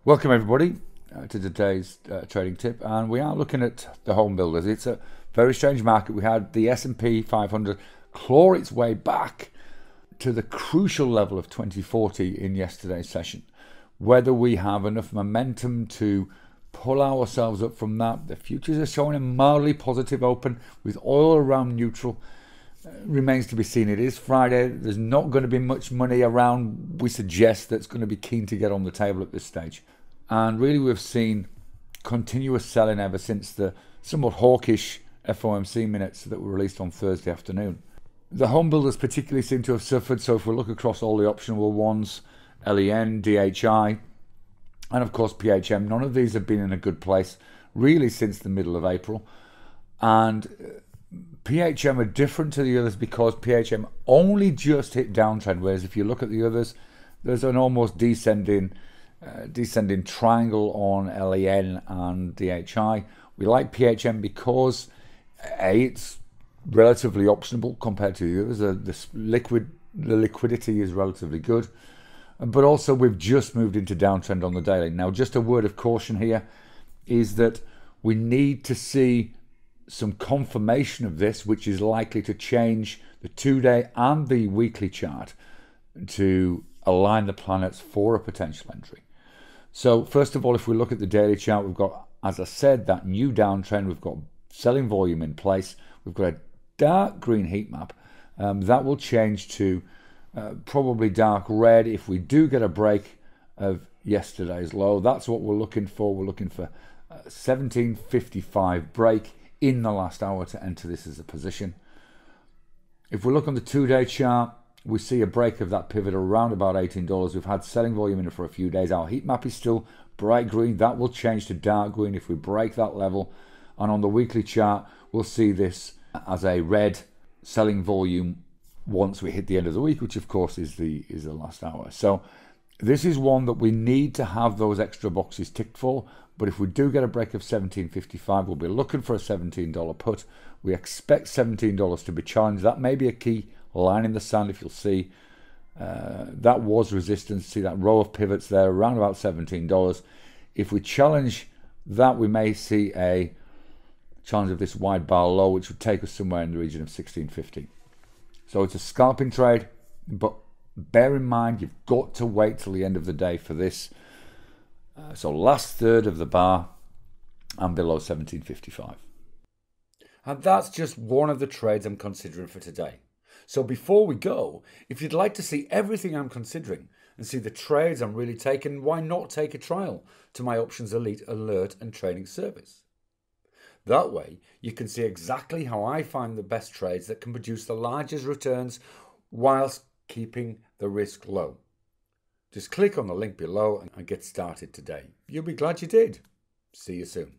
Welcome everybody to today's trading tip, and we are looking at the home builders. It's a very strange market. We had the S&P 500 claw its way back to the crucial level of 2040 in yesterday's session. Whether we have enough momentum to pull ourselves up from that, the futures are showing a mildly positive open with oil around neutral. Remains to be seen. It is Friday. There's not going to be much money around, we suggest, that's going to be keen to get on the table at this stage. And really we've seen continuous selling ever since the somewhat hawkish FOMC minutes that were released on Thursday afternoon. The home builders particularly seem to have suffered. So if we look across all the optional ones, LEN, DHI, and of course PHM, none of these have been in a good place really since the middle of April. And PHM are different to the others because PHM only just hit downtrend, whereas if you look at the others, there's an almost descending triangle on LEN and DHI. We like PHM because it's relatively optionable compared to the others. The liquidity is relatively good, but also we've just moved into downtrend on the daily. Now, just a word of caution here is that we need to see some confirmation of this, which is likely to change the 2-day and the weekly chart to align the planets for a potential entry. So first of all, if we look at the daily chart, we've got, as I said, that new downtrend. We've got selling volume in place. We've got a dark green heat map. That will change to probably dark red if we do get a break of yesterday's low. That's what we're looking for. We're looking for 1755 break in the last hour to enter this as a position. If we look on the 2-day chart, we see a break of that pivot around about $18. We've had selling volume in it for a few days. Our heat map is still bright green. That will change to dark green if we break that level. And on the weekly chart, we'll see this as a red selling volume once we hit the end of the week, which of course is the last hour. So this is one that we need to have those extra boxes ticked for. But if we do get a break of 17.55, we'll be looking for a $17 put. We expect $17 to be challenged. That may be a key line in the sand. If you'll see, that was resistance. See that row of pivots there around about $17. If we challenge that, we may see a challenge of this wide bar low, which would take us somewhere in the region of 16.50. So it's a scalping trade, but bear in mind you've got to wait till the end of the day for this. So last third of the bar and below 17.55. And that's just one of the trades I'm considering for today. So before we go, if you'd like to see everything I'm considering and see the trades I'm really taking, why not take a trial to my Options Elite alert and training service? That way you can see exactly how I find the best trades that can produce the largest returns whilst keeping the risk low. Just click on the link below and get started today. You'll be glad you did. See you soon.